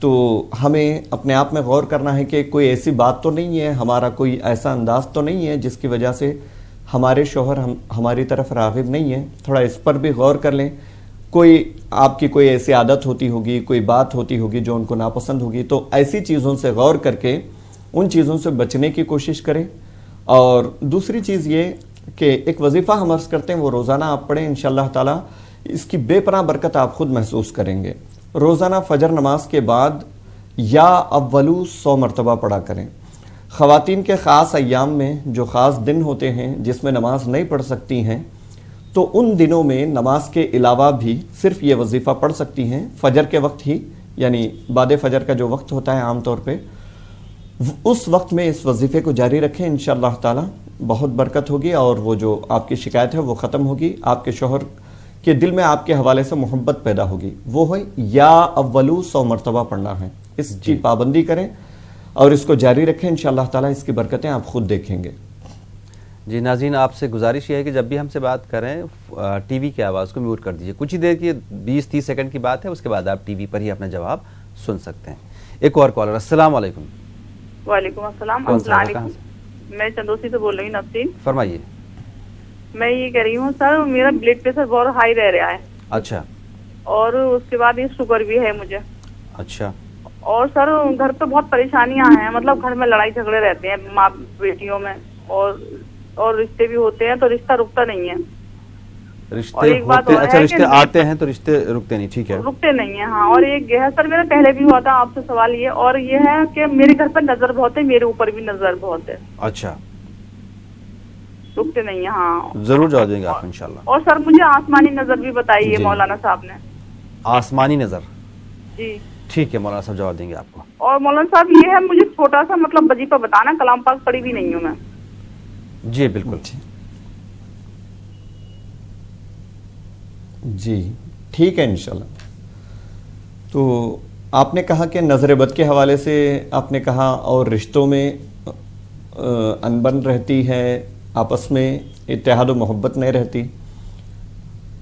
تو ہمیں اپنے آپ میں غور کرنا ہے کہ کوئی ایسی بات تو نہیں ہے، ہمارا کوئی ایسا انداز تو نہیں ہے جس کی وجہ سے ہمارے شوہر ہماری طرف راغب نہیں ہے. تھوڑا اس پر بھی غور کر لیں. کوئی آپ کی کوئی ایسی عادت ہوتی ہوگی، کوئی بات ہوتی ہوگی جو ان کو ناپسند ہوگی، تو ایسی چیزوں سے غور کر کے ان چیزوں سے بچنے کی کوشش کریں. اور دوسری چیز یہ کہ ایک وظیفہ ہم عرض کرتے ہیں، وہ روزانہ آپ پڑھیں، انشاءاللہ تعالی اس کی بے پناہ برکت آپ خود محسوس کریں گے. روزانہ فجر نماز کے بعد یا اولو 100 مرتبہ پڑھا کریں. خواتین کے خاص ایام میں جو خاص دن ہوتے ہیں جس میں نماز نہیں پڑھ سکتی ہیں، تو ان دنوں میں نماز کے علاوہ بھی صرف یہ وظیفہ پڑھ سکتی ہیں. فجر کے وقت ہی، یعنی بعد فجر کا جو وقت ہوتا ہے عام طور پہ، اس وقت میں اس وظیفے کو جاری رکھیں. انشاءاللہ تعالی بہت برکت ہوگی اور وہ جو آپ کی شکایت ہے وہ ختم ہوگی. آپ کے شوہر کے دل میں آپ کے حوالے سے محبت پیدا ہوگی. وہ ہے یا اولو 100 مرتبہ پڑھنا ہے. اس کی پابندی کریں اور اس کو جاری رکھیں. انشاءاللہ تعالی اس کی برکتیں آپ خود دیکھیں گے. جی ناظرین، آپ سے گزارش یہ ہے کہ جب بھی ہم سے بات کریں ٹی وی کی آواز کو میوٹ کر دیجیے. کچھ ہی دیر کی 20-30 سیکنڈ کی بات ہے، اس کے بعد آپ ٹی وی پر ہی اپنا جواب سن سکتے ہیں. ایک اور کالر. السلام علیکم. وعلیکم السلام. السلام علیکم. میں چندوسی سے بول رہی ہوں نفسین. فرمائیے. میں یہ کہہ رہی ہوں سر، میرا بلڈ پریشر بہت ہائی رہ رہا ہے. اچھا. اور اس کے بعد یہ شوگر بھی ہے مجھے. اچھا. اور سر گھر پہ بہت پریشانیاں ہیں، مطلب گھر میں لڑائی جھگڑے رہتے ہیں ماں بیٹیوں میں، اور رشتے بھی ہوتے ہیں تو رشتہ رکتا نہیں ہے. رشتے ہوتے، اچھا رشتے آتے ہیں تو رشتے رکتے نہیں. ٹھیک ہے، رکتے نہیں ہیں. ہاں. اور ایک ہے سر، میرا پہلے بھی ہوا تھا، آپ سے سوال یہ اور یہ ہے کہ میرے گھر پر نظر بہت ہے، میرے اوپر بھی نظر بہت ہے. اچھا. رکتے نہیں ہیں. ہاں ضرور جواب دیں گے آپ انشاءاللہ. اور سر مجھے آسمانی نظر بھی بتائیے مولانا صاحب نے. آسمانی نظر؟ جی ٹھیک ہے، مولانا صاحب جواب دیں گے آپ کو. اور مولانا صاحب یہ ہے، مجھے چھوٹا سا مطلب وظیفہ بتانا، کلام پاک پڑھی بھی نہیں ہوں میں. جی بالکل. جی ٹھیک ہے انشاءاللہ. تو آپ نے کہا کہ نظر بد کے حوالے سے آپ نے کہا، اور رشتوں میں انبن رہتی ہے، آپس میں اتحاد و محبت نہیں رہتی.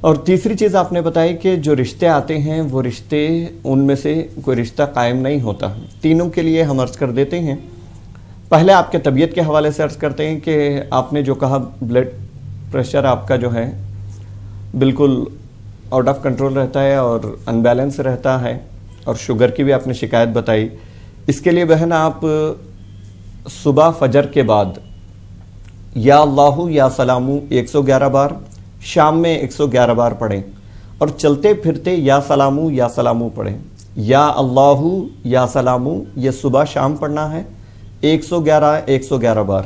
اور تیسری چیز آپ نے بتائی کہ جو رشتے آتے ہیں وہ رشتے، ان میں سے کوئی رشتہ قائم نہیں ہوتا. تینوں کے لیے ہم عرض کر دیتے ہیں. پہلے آپ کے طبیعت کے حوالے سے عرض کرتے ہیں کہ آپ نے جو کہا بلڈ پریشر آپ کا جو ہے بالکل آؤٹ آف کنٹرول رہتا ہے اور ان بیلنس رہتا ہے، اور شوگر کی بھی آپ نے شکایت بتائی. اس کے لیے بہن آپ صبح فجر کے بعد یا اللہ یا سلامو 111 بار، شام میں 111 بار پڑھیں، اور چلتے پھرتے یا سلامو پڑھیں. یا اللہ یا سلامو یہ صبح شام پڑھنا ہے 111 بار.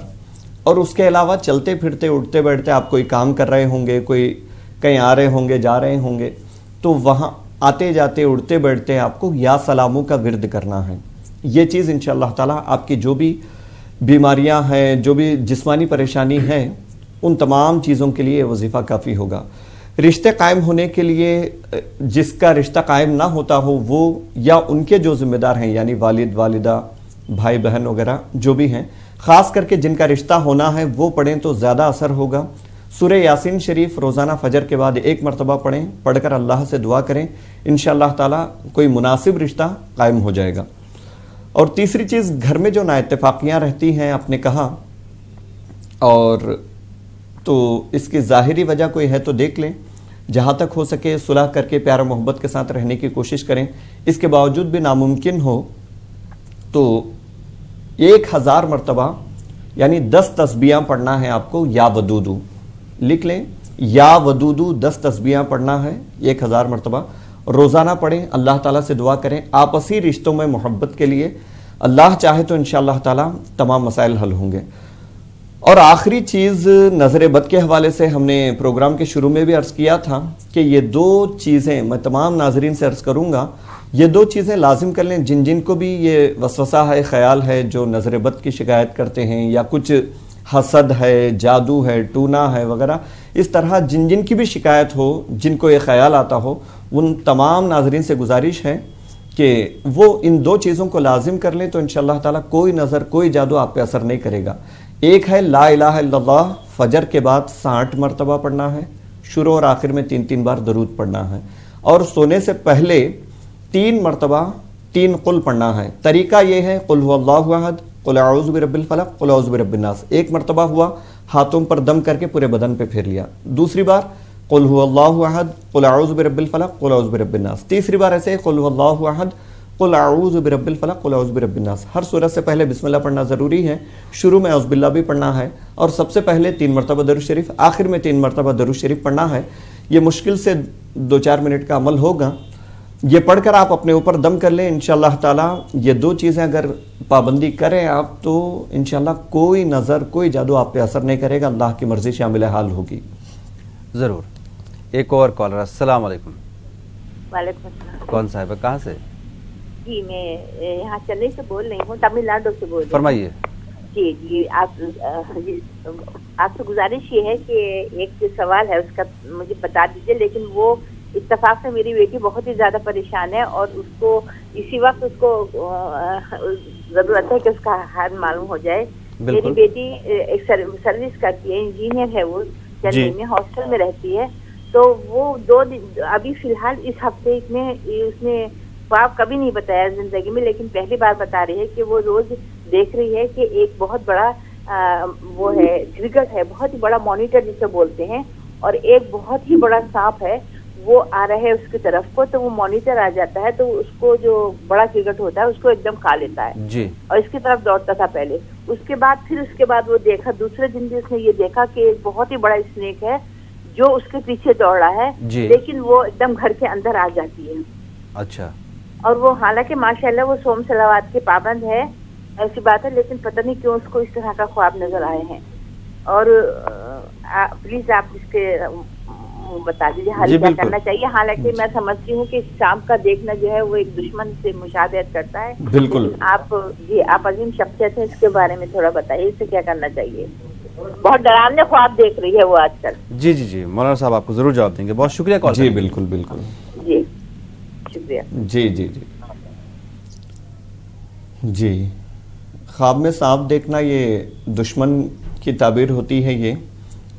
اور اس کے علاوہ چلتے پھرتے اٹھتے بیٹھتے آپ کوئی کام کر رہے ہوں گے، کوئی کہیں آ رہے ہوں گے، جا رہے ہوں گے، تو وہاں آتے جاتے اٹھتے بیٹھتے آپ کو یا سلامو کا ورد کرنا ہے. یہ چیز انشاءاللہ تعالی آپ کی جو بھی بیماریاں ہیں، جو بھی جسمانی پریشانی ہے، ان تمام چیزوں کے لیے وظیفہ کافی ہوگا. رشتے قائم ہونے کے لیے جس کا رشتہ قائم نہ ہوتا ہو وہ یا ان کے جو ذمہ دار ہیں، یعنی والد والدہ بھائی بہن وغیرہ جو بھی ہیں، خاص کر کے جن کا رشتہ ہونا ہے وہ پڑھیں تو زیادہ اثر ہوگا. سورہ یاسین شریف روزانہ فجر کے بعد 1 مرتبہ پڑھیں، پڑھ کر اللہ سے دعا کریں، انشاءاللہ تعالی کوئی مناسب رشتہ قائم ہو جائے گا. اور تیسری چیز، گھر میں جو نااتفاقیاں رہتی ہیں آپ نے کہا، اور تو اس کی ظاہری وجہ کوئی ہے تو دیکھ لیں، جہاں تک ہو سکے صلح کر کے پیار و محبت کے ساتھ رہنے کی کوشش کریں. اس کے باوجود بھی ناممکن ہو تو 1000 مرتبہ یعنی 10 تسبیحاں پڑھنا ہے آپ کو. یا ودودو لکھ لیں، یا ودودو 10 تسبیحاں پڑھنا ہے 1000 مرتبہ روزانہ پڑھیں. اللہ تعالیٰ سے دعا کریں آپسی رشتوں میں محبت کے لیے. اللہ چاہے تو انشاءاللہ تعالیٰ تمام مسائل حل ہوں گے. اور آخری چیز، نظر بد کے حوالے سے ہم نے پروگرام کے شروع میں بھی عرض کیا تھا کہ یہ 2 چیزیں میں تمام ناظرین سے عرض کروں گا، یہ 2 چیزیں لازم کر لیں. جن کو بھی یہ وسوسہ ہے، خیال ہے، جو نظر بد کی شکایت کرتے ہیں، یا کچھ حسد ہے، جادو ہے، ٹونا ہے وغیرہ، اس طرح جن کی بھی شکایت ہو، جن کو یہ خیال آتا ہو، ان تمام ناظرین سے گزارش ہے کہ وہ ان 2 چیزوں کو لازم کر لیں تو انشاءاللہ تعالیٰ کوئی نظر، کوئی جادو آپ پہ اثر نہیں کرے گا. ایک ہے لا الہ الا اللہ، فجر کے بعد 60 مرتبہ پڑھنا ہے، شروع اور آخر میں 3 بار درود پڑھنا ہے. اور سونے سے پہلے 3 مرتبہ 3 قل پڑھنا ہے. طریقہ یہ ہے قل هو اللہ احد، قل اعوذ برب الفلق، قل اعوذ برب الناس. ایک مرتبہ ہوا، ہاتھوں پر دم کر کے پورے بدن پہ پھیر لیا. دوسری بار قل هو اللہ احد، قل اعوذ برب الفلق، قل اعوذ برب الناس. تیسری بار ایسے قل هو اللہ احد، قل اعوذ برب الفلق، قل اعوذ برب الناس. ہر سورت سے پہلے بسم اللہ پڑھنا ضروری ہے. شروع میں اعوذ باللہ بھی پڑھنا ہے، اور سب سے پہلے 3 مرتبہ درود شریف، آخر میں 3 مرتبہ درود شریف پڑھنا ہے. یہ مشکل سے 2-4 منٹ کا عمل ہوگا. یہ پڑھ کر آپ اپنے اوپر دم کر لیں. انشاءاللہ تعالی یہ 2 چیزیں اگر پابندی کریں آپ تو انشاءاللہ کوئی نظر، کوئی جادو آپ پہ اثر نہیں کرے گا. اللہ کی مرضی شامل حال ہوگی. ضرور. ایک اور کالر. السلام علیکم. وعلیکم السلام. کون صاحب ہے، کہاں سے؟ جی میں یہاں چنئی سے بول رہی ہوں، تمل ناڈو سے بول رہی ہوں. فرمائیے. جی آپ سے گزارش یہ ہے کہ ایک جو سوال ہے اس کا مجھے بتا دیجیے، لیکن وہ اتفاق سے میری بیٹی بہت ہی زیادہ پریشان ہے اور اس کو اسی وقت اس کو ضرورت ہے کہ اس کا حال معلوم ہو جائے. میری بیٹی ایک سروس کرتی ہے، انجینئر ہے، وہ چنئی میں ہاسٹل میں رہتی ہے. تو وہ 2 دن ابھی فی الحال اس ہفتے میں اس نے خواب کبھی نہیں بتایا زندگی میں، لیکن پہلی بار بتا رہی ہے کہ وہ روز دیکھ رہی ہے کہ ایک بہت بڑا وہ ہے گرگٹ ہے، بہت ہی بڑا مانیٹر جسے بولتے ہیں، اور ایک بہت ہی بڑا سانپ ہے وہ آ رہا ہے اس کی طرف کو. تو وہ مانیٹر آ جاتا ہے تو اس کو جو بڑا گرگٹ ہوتا ہے اس کو ایک دم کھا لیتا ہے جی، اور اس کی طرف دوڑتا تھا پہلے. اس کے بعد وہ دیکھا دوسرے دن بھی اس نے یہ دیکھا کہ ایک بہت ہی بڑا اسنیک ہے جو اس کے پیچھے دوڑ رہا ہے جی. لیکن وہ ایک دم گھر کے اندر آ جاتی ہے. اچھا. اور وہ حالانکہ ماشاءاللہ وہ صوم صلوات کے پابند ہے، ایسی بات ہے، لیکن پتہ نہیں کیوں اس کو اس طرح کا خواب نظر آئے ہیں. اور پلیز آپ اس کے بتا دیجیے حل کیا کرنا چاہیے. حالانکہ میں سمجھتی ہوں کہ سانپ کا دیکھنا جو ہے وہ ایک دشمن سے مشابہت کرتا ہے. بالکل. آپ عظیم شخصیت ہیں، اس کے بارے میں تھوڑا بتائیے، اس سے کیا کرنا چاہیے. بہت ڈرانے خواب دیکھ رہی ہے وہ آج کل. جی مولانا صاحب آپ کو ضرور جواب دیں گے. بہت شکریہ کال. جی بالکل بالکل. جی شکریہ. جی خواب میں سانپ دیکھنا یہ دشمن کی تعبیر ہوتی ہے. یہ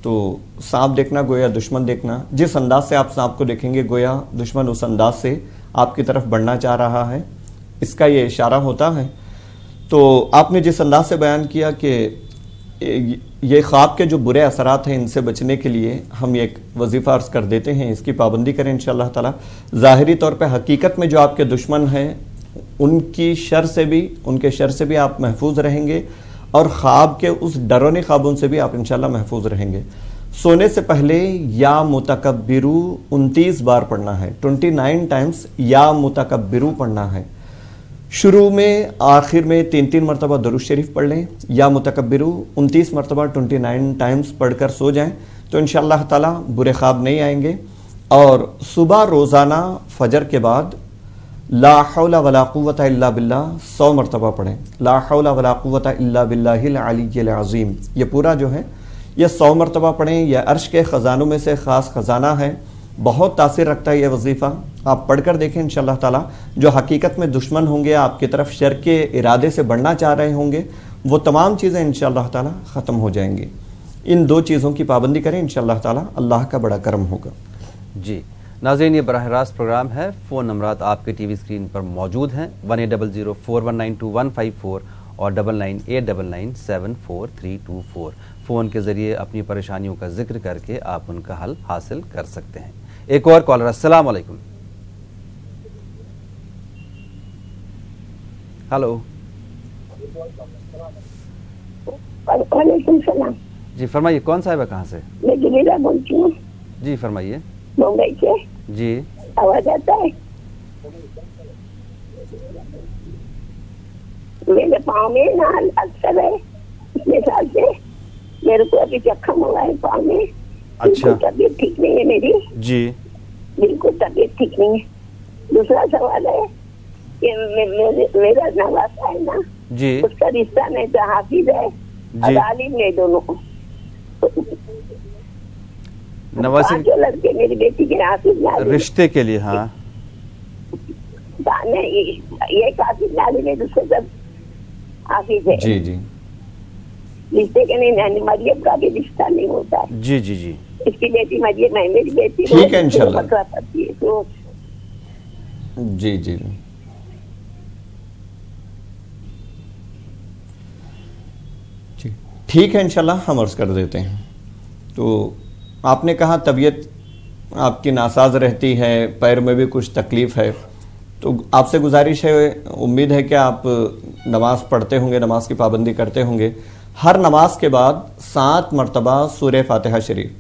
تو سانپ دیکھنا گویا دشمن دیکھنا. جس انداز سے آپ سانپ کو دیکھیں گے گویا دشمن اس انداز سے آپ کی طرف بڑھنا چاہ رہا ہے، اس کا یہ اشارہ ہوتا ہے. تو آپ نے جس انداز سے بیان کیا کہ یہ خواب کے جو برے اثرات ہیں ان سے بچنے کے لیے ہم ایک وظیفہ عرض کر دیتے ہیں، اس کی پابندی کریں انشاءاللہ تعالی. ظاہری طور پہ حقیقت میں جو آپ کے دشمن ہیں ان کے شر سے بھی آپ محفوظ رہیں گے، اور خواب کے اس ڈرانے خوابوں سے بھی آپ انشاءاللہ محفوظ رہیں گے. سونے سے پہلے یا متکبرو 29 بار پڑھنا ہے، 29 ٹائمز یا متکبرو پڑھنا ہے. شروع میں آخر میں 3 مرتبہ درود شریف پڑھ لیں. یا متکبرو 29 مرتبہ 29 ٹائمز پڑھ کر سو جائیں تو انشاءاللہ تعالی برے خواب نہیں آئیں گے. اور صبح روزانہ فجر کے بعد لا حول ولا قوت الا باللہ 100 مرتبہ پڑھیں. لا حول ولا قوت الا باللہ العلی العظیم یہ پورا جو ہے یہ 100 مرتبہ پڑھیں. یہ عرش کے خزانوں میں سے خاص خزانہ ہے، بہت تاثیر رکھتا ہے یہ وظیفہ. آپ پڑھ کر دیکھیں انشاءاللہ تعالی. جو حقیقت میں دشمن ہوں گے آپ کی طرف شر کے ارادے سے بڑھنا چاہ رہے ہوں گے وہ تمام چیزیں انشاءاللہ تعالی ختم ہو جائیں گی. ان 2 چیزوں کی پابندی کریں انشاءاللہ تعالی، اللہ کا بڑا کرم ہوگا. جی ناظرین یہ براہ راست پروگرام ہے. فون نمبرات آپ کے ٹی وی اسکرین پر موجود ہیں 180041925154 اور 9989974324. فون کے ذریعے اپنی پریشانیوں کا ذکر کر کے آپ ان کا حل حاصل کر سکتے ہیں. ایک اور کالر. السلام علیکم. ہلو. وعلیکم السلام. جی فرمائیے کون صاحب ہے کہاں سے؟ میں جمیلہ بولتی ہوں. جی فرمائیے. ممبئی سے. جی آواز آتا ہے؟ میرے پاؤں میں نا اکثر ہے اتنے سال سے، میرے کو ابھی زخم ہوا ہے پاؤں میں. اچھا. طبیعت ٹھیک نہیں ہے میری. جی بالکل طبیعت ٹھیک نہیں ہے. دوسرا سوال ہے کہ میرا نواسا ہے نا جی اس کا رشتہ نہیں تو حافظ ہے اور عالم نہیں دونوں. نواسی جو لڑکے میری بیٹی کے حافظ رشتے کے لیے. ہاں یہ حافظ نالی ہے، دوسرے سب حافظ ہے. جی جی رشتے کے نہیں، مریم کا بھی رشتہ نہیں ہوتا. جی جی جی اس کی بیٹی مریم ہے، میری بیٹی ٹھیک ہے انشاءاللہ. کرتی ہے تو جی جی ٹھیک ہے انشاءاللہ ہم عرض کر دیتے ہیں. تو آپ نے کہا طبیعت آپ کی ناساز رہتی ہے, پیر میں بھی کچھ تکلیف ہے, تو آپ سے گزارش ہے, امید ہے کہ آپ نماز پڑھتے ہوں گے, نماز کی پابندی کرتے ہوں گے. ہر نماز کے بعد 7 مرتبہ سورہ فاتحہ شریف,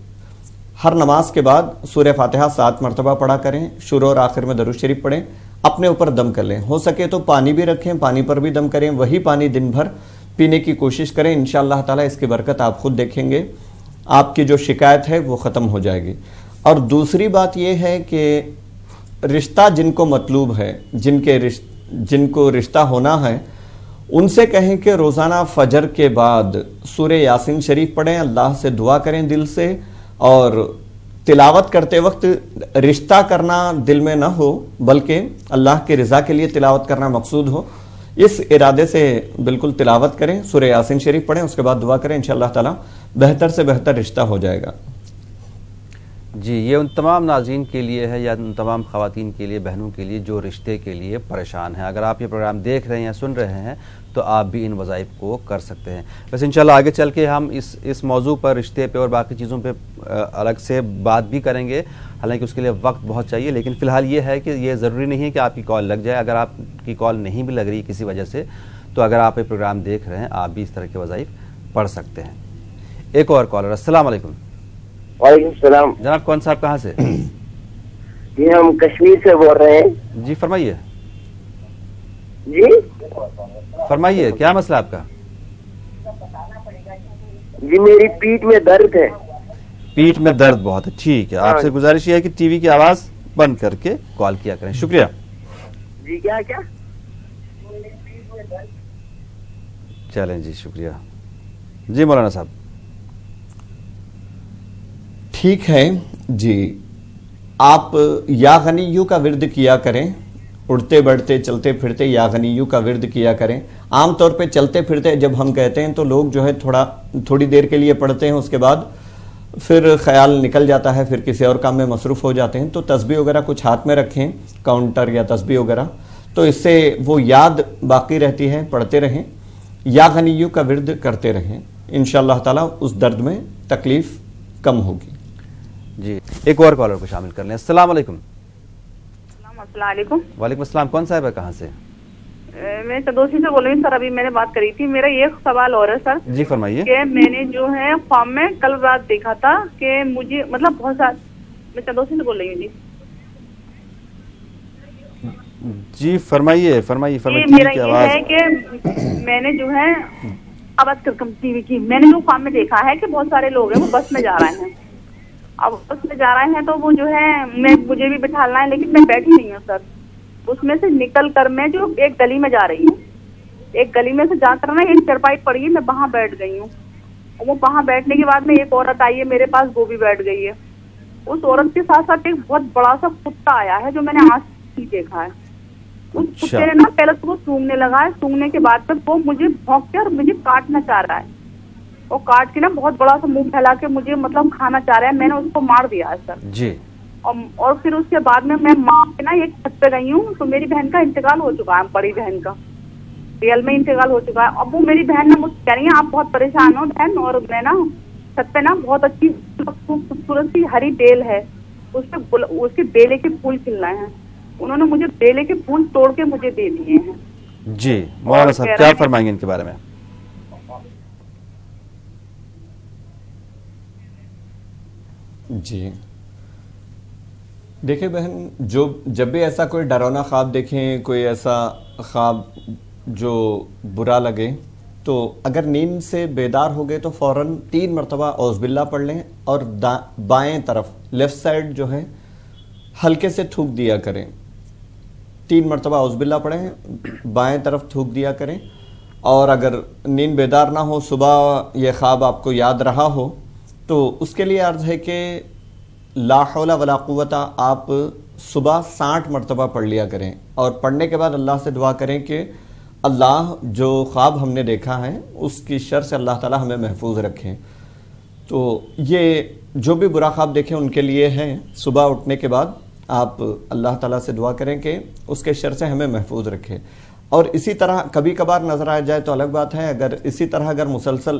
ہر نماز کے بعد سورہ فاتحہ 7 مرتبہ پڑھا کریں. شروع اور آخر میں درود شریف پڑھیں, اپنے اوپر دم کر لیں. ہو سکے تو پانی بھی رکھیں, پانی پر بھی دم کریں, وہی پانی دن بھر پینے کی کوشش کریں. انشاءاللہ تعالی اس کی برکت آپ خود دیکھیں گے, آپ کی جو شکایت ہے وہ ختم ہو جائے گی. اور دوسری بات یہ ہے کہ رشتہ جن کو مطلوب ہے, جن کو رشتہ ہونا ہے, ان سے کہیں کہ روزانہ فجر کے بعد سورہ یاسین شریف پڑھیں, اللہ سے دعا کریں دل سے, اور تلاوت کرتے وقت رشتہ کرنا دل میں نہ ہو بلکہ اللہ کی رضا کے لیے تلاوت کرنا مقصود ہو. اس ارادے سے بالکل تلاوت کریں, سورہ یاسین شریف پڑھیں, اس کے بعد دعا کریں, انشاءاللہ تعالی بہتر سے بہتر رشتہ ہو جائے گا. جی, یہ ان تمام ناظرین کے لیے ہے یا ان تمام خواتین کے لیے, بہنوں کے لیے جو رشتے کے لیے پریشان ہیں. اگر آپ یہ پروگرام دیکھ رہے ہیں یا سن رہے ہیں تو آپ بھی ان وظائف کو کر سکتے ہیں. بس انشاءاللہ آگے چل کے ہم اس موضوع پر, رشتے پہ اور باقی چیزوں پہ الگ سے بات بھی کریں گے, حالانکہ اس کے لیے وقت بہت چاہیے. لیکن فی الحال یہ ہے کہ یہ ضروری نہیں ہے کہ آپ کی کال لگ جائے. اگر آپ کی کال نہیں بھی لگ رہی کسی وجہ سے, تو اگر آپ یہ پروگرام دیکھ رہے ہیں آپ بھی اس طرح کے وظائف پڑھ سکتے ہیں. ایک اور کالر. السلام علیکم. وعلیکم السلام. جناب کون صاحب کہاں سے؟ جی ہم کشمیر سے بول رہے ہیں. جی فرمائیے. جی فرمائیے کیا مسئلہ آپ کا؟ جی میری پیٹھ میں درد ہے. پیٹھ میں درد بہت ہے, ٹھیک ہے. آپ سے گزارش یہ ہے کہ ٹی وی کی آواز بند کر کے کال کیا کریں. شکریہ. جی کیا کیا چلیں جی, شکریہ. جی مولانا صاحب. ٹھیک ہے جی, آپ یا غنیو کا ورد کیا کریں, اڑتے بڑھتے چلتے پھرتے یا غنیو کا ورد کیا کریں. عام طور پہ چلتے پھرتے جب ہم کہتے ہیں تو لوگ جو ہے تھوڑی دیر کے لیے پڑھتے ہیں, اس کے بعد پھر خیال نکل جاتا ہے, پھر کسی اور کام میں مصروف ہو جاتے ہیں. تو تسبیح وغیرہ کچھ ہاتھ میں رکھیں, کاؤنٹر یا تسبیح وغیرہ, تو اس سے وہ یاد باقی رہتی ہے. پڑھتے رہیں, یا غنیو کا ورد کرتے رہیں, انشاءاللہ تعالی اس درد میں تکلیف کم ہوگی. جی, ایک اور کالر کو شامل کر لیں. السلام علیکم. السلام علیکم. وعلیکم السلام. کون صاحب ہے, کہاں سے؟ میں چندوسی سے بول رہی ہوں سر. ابھی میں نے بات کری تھی. میرا یہ سوال اور ہے سر. جی فرمائیے. کہ میں نے جو ہے خواب میں کل رات دیکھا تھا کہ مجھے مطلب بہت سارا, میں چندوسی سے بول رہی ہوں. جی فرمائیے فرمائیے. میرا یہ ہے کہ میں نے جو ہے آواز کم ٹی وی کی, میں نے جو خواب میں دیکھا ہے کہ بہت سارے لوگ ہیں وہ بس میں جا رہے ہیں. اب بس میں جا رہے ہیں تو وہ جو ہے مجھے بھی بٹھالنا ہے, لیکن میں بیٹھی نہیں ہوں سر. اس میں سے نکل کر میں جو ایک گلی میں جا رہی ہوں, ایک گلی میں سے جا کر نا ایک چرپائی پڑی ہے, میں وہاں بیٹھ گئی ہوں. وہ وہاں بیٹھنے کے بعد میں ایک عورت آئی ہے میرے پاس, وہ بھی بیٹھ گئی ہے. اس عورت کے ساتھ ساتھ ایک بہت بڑا سا کتا آیا ہے جو میں نے آج نہیں دیکھا ہے. اس کتے نے نا پہلے تو وہ سونگنے لگا ہے, سونگنے کے بعد پھر وہ مجھے بھونک کے اور مجھے کاٹنا چاہ رہا ہے. وہ کاٹ کے نا بہت بڑا سا منہ پھیلا کے مجھے مطلب کھانا چاہ رہا ہے. میں نے اس کو مار دیا ہے سر. جی. اور پھر اس کے بعد میں ماں کے نا ایک چھت پہ گئی ہوں, تو میری بہن کا انتقال ہو چکا ہے, بڑی بہن کا ریئل میں انتقال ہو چکا ہے. اب وہ میری بہن نے مجھ سے کہہ رہی ہیں آپ بہت پریشان ہو بہن, اور میں نا چھت پہ نا بہت اچھی خوبصورت سی ہری بیل ہے, اس کے بیلے کے پھول کھل رہے ہیں. انہوں نے مجھے بیلے کے پھول توڑ کے مجھے دے دیے ہیں. جی مولانا صاحب کیا فرمائیں گے ان کے بارے میں؟ جی دیکھیں بہن, جب بھی ایسا کوئی ڈراؤنا خواب دیکھیں, کوئی ایسا خواب جو برا لگے, تو اگر نیند سے بیدار ہو گئے تو فوراً 3 مرتبہ اعوذ باللہ پڑھ لیں, اور بائیں طرف لیفٹ سائڈ جو ہے ہلکے سے تھوک دیا کریں. 3 مرتبہ اعوذ باللہ پڑھیں, بائیں طرف تھوک دیا کریں. اور اگر نیند بیدار نہ ہو, صبح یہ خواب آپ کو یاد رہا ہو, تو اس کے لیے عرض ہے کہ لا حول ولا قوت آپ صبح 60 مرتبہ پڑھ لیا کریں. اور پڑھنے کے بعد اللہ سے دعا کریں کہ اللہ جو خواب ہم نے دیکھا ہے اس کی شر سے اللہ تعالی ہمیں محفوظ رکھیں. تو یہ جو بھی برا خواب دیکھیں ان کے لیے ہے, صبح اٹھنے کے بعد آپ اللہ تعالیٰ سے دعا کریں کہ اس کے شر سے ہمیں محفوظ رکھے. اور اسی طرح کبھی کبھار نظر آ جائے تو الگ بات ہے. اگر اسی طرح اگر مسلسل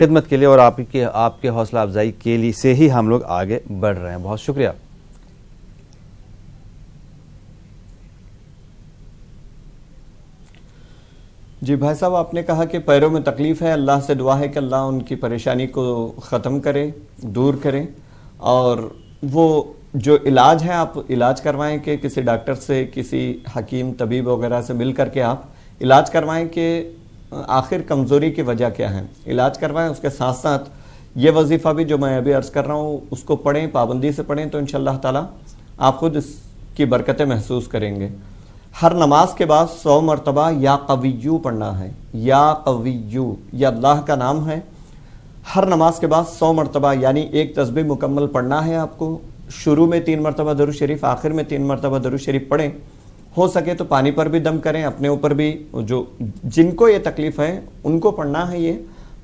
خدمت کے لیے اور آپ کے حوصلہ افزائی کے لیے سے ہی ہم لوگ آگے بڑھ رہے ہیں. بہت شکریہ. جی بھائی صاحب، آپ نے کہا کہ پیروں میں تکلیف ہے، اللہ سے دعا ہے کہ اللہ ان کی پریشانی کو ختم کرے، دور کرے، اور وہ جو علاج ہے آپ علاج کروائیں کہ کسی ڈاکٹر سے، کسی حکیم طبیب وغیرہ سے مل کر کے آپ علاج کروائیں کہ آخر کمزوری کی وجہ کیا ہے، علاج کروائیں. اس کے ساتھ ساتھ یہ وظیفہ بھی جو میں ابھی عرض کر رہا ہوں اس کو پڑھیں، پابندی سے پڑھیں، تو انشاءاللہ تعالی آپ خود اس کی برکتیں محسوس کریں گے. ہر نماز کے بعد 100 مرتبہ یا قویو پڑھنا ہے. یا قویو یہ اللہ کا نام ہے. ہر نماز کے بعد 100 مرتبہ یعنی ایک تسبیح مکمل پڑھنا ہے آپ کو. شروع میں 3 مرتبہ درود شریف، آخر میں 3 مرتبہ درود شریف پڑھیں. ہو سکے تو پانی پر بھی دم کریں، اپنے اوپر بھی، جو جن کو یہ تکلیف ہے ان کو پڑھنا ہے. یہ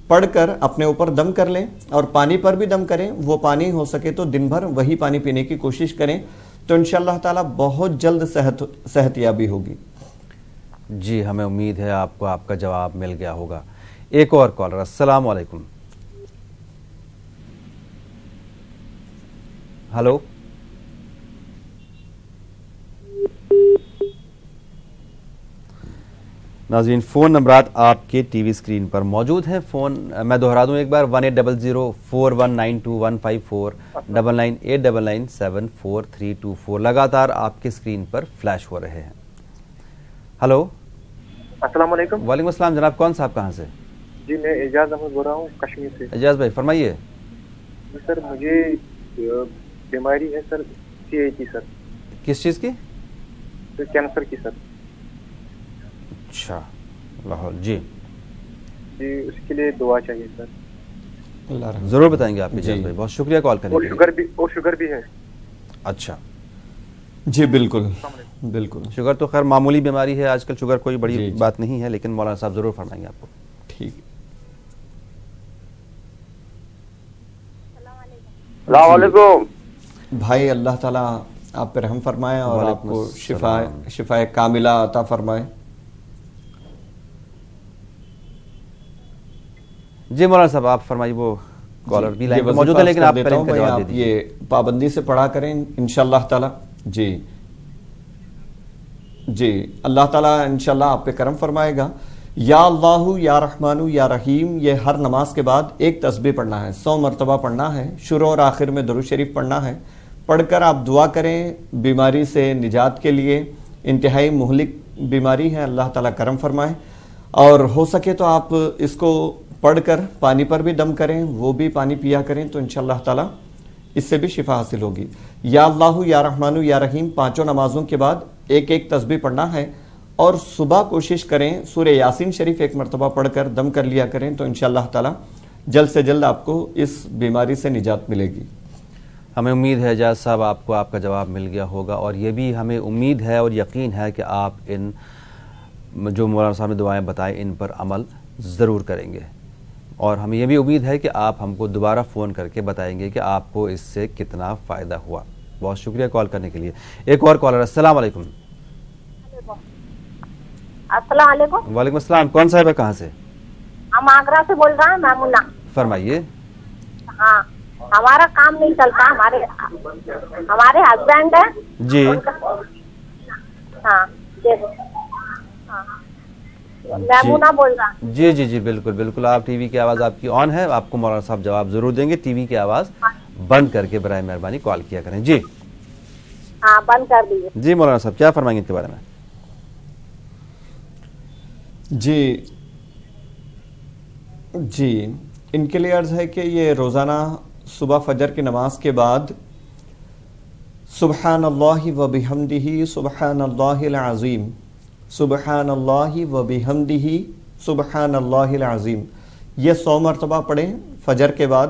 پڑھ کر اپنے اوپر دم کر لیں اور پانی پر بھی دم کریں. وہ پانی ہو سکے تو دن بھر وہی پانی پینے کی کوشش کریں، تو انشاءاللہ تعالی بہت جلد صحت یابی ہوگی. جی ہمیں امید ہے آپ کو آپ کا جواب مل گیا ہوگا. ایک اور کالر. السلام علیکم. ہلو. ناظرین فون نمبرات آپ کے ٹی وی سکرین پر موجود ہیں. فون میں دہرا دوں ایک بار 180041921554 9989974324 لگاتار آپ کے سکرین پر فلیش ہو رہے ہیں. ہلو. السلام علیکم. وعلیکم السلام جناب. کون صاحب کہاں سے؟ جی میں اعجاز احمد بول رہا ہوں کشمیر سے. اعجاز بھائی فرمائیے. سر مجھے بیماری ہے سر CAT سر. کس چیز کی؟ کینسر کی سر. اچھا لاہور. جی جی اس کے لیے دعا چاہیے سر. ضرور بتائیں گے آپ. اعجاز بھائی بہت شکریہ کال کرنے کے لیے. اور شوگر بھی ہے. اچھا جی بالکل بالکل. شوگر تو خیر معمولی بیماری ہے آج کل، شوگر کوئی بڑی بات نہیں ہے، لیکن مولانا صاحب ضرور فرمائیں گے آپ کو. ٹھیک. السلام علیکم بھائی، اللہ تعالیٰ آپ پہ رحم فرمائے اور آپ کو شفا کاملہ عطا فرمائے. جی مولانا صاحب آپ فرمائیے. وہ کالر بھی لائن پہ موجود ہے لیکن آپ پہلے ان کا جواب دے دیجیے. یہ پابندی سے پڑھا کریں انشاءاللہ تعالی. جی جی اللہ تعالیٰ انشاءاللہ آپ پہ کرم فرمائے گا. یا اللہ یا رحمان یا رحیم یہ ہر نماز کے بعد ایک تسبیح پڑھنا ہے، 100 مرتبہ پڑھنا ہے. شروع اور آخر میں درود شریف پڑھنا ہے. پڑھ کر آپ دعا کریں بیماری سے نجات کے لیے. انتہائی مہلک بیماری ہے، اللہ تعالیٰ کرم فرمائے. اور ہو سکے تو آپ اس کو پڑھ کر پانی پر بھی دم کریں، وہ بھی پانی پیا کریں، تو انشاءاللہ تعالیٰ اس سے بھی شفا حاصل ہوگی. یا اللہ یا رحمان یا رحیم 5 نمازوں کے بعد ایک ایک تسبیح پڑھنا ہے. اور صبح کوشش کریں سورہ یاسین شریف 1 مرتبہ پڑھ کر دم کر لیا کریں، تو انشاءاللہ تعالیٰ جلد سے جلد آپ کو اس بیماری سے نجات ملے گی. ہمیں امید ہے اعجاز صاحب آپ کو آپ کا جواب مل گیا ہوگا، اور یہ بھی ہمیں امید ہے اور یقین ہے کہ آپ ان جو مولانا صاحب نے دعائیں بتائیں ان پر عمل ضرور کریں گے. اور ہمیں یہ بھی امید ہے کہ آپ ہم کو دوبارہ فون کر کے بتائیں گے کہ آپ کو اس سے کتنا فائدہ ہوا. بہت شکریہ کال کرنے کے لیے. ایک اور کالر. السلام علیکم. السلام علیکم. وعلیکم السلام. کون صاحب ہے کہاں سے؟ ہم آگرہ سے بول رہے ہیں میمونہ. فرمائیے. ہاں ہمارا کام نہیں چلتا، ہمارے ہسبینڈ ہیں. جی ہاں میمونہ بول رہا. جی جی جی بالکل بالکل. آپ ٹی وی کی آواز آپ کی آن ہے، آپ کو مولانا صاحب جواب ضرور دیں گے. ٹی وی کی آواز بند کر کے برائے مہربانی کال کیا کریں. جی ہاں بند کر دیجیے. جی مولانا صاحب کیا فرمائیں گے ان کے بارے میں؟ جی ان کے لیے عرض ہے کہ یہ روزانہ صبح فجر کی نماز کے بعد سبحان اللہ و بحمدہ سبحان اللہ العظیم، سبحان اللہ و بحمدہ سبحان اللہ العظیم یہ 100 مرتبہ پڑھیں. فجر کے بعد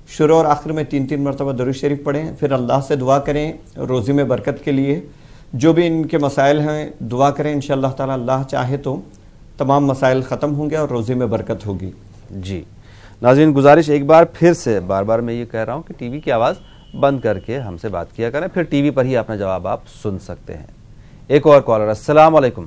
شروع اور آخر میں 3 مرتبہ درود شریف پڑھیں. پھر اللہ سے دعا کریں روزی میں برکت کے لیے. جو بھی ان کے مسائل ہیں دعا کریں، انشاءاللہ تعالی اللہ چاہے تو تمام مسائل ختم ہوں گے اور روزی میں برکت ہوگی. جی ناظرین گزارش ایک بار پھر سے بار میں یہ کہہ رہا ہوں کہ ٹی وی کی آواز بند کر کے ہم سے بات کیا کریں، پھر ٹی وی پر ہی اپنا جواب آپ سن سکتے ہیں. ایک اور کالر. السلام علیکم.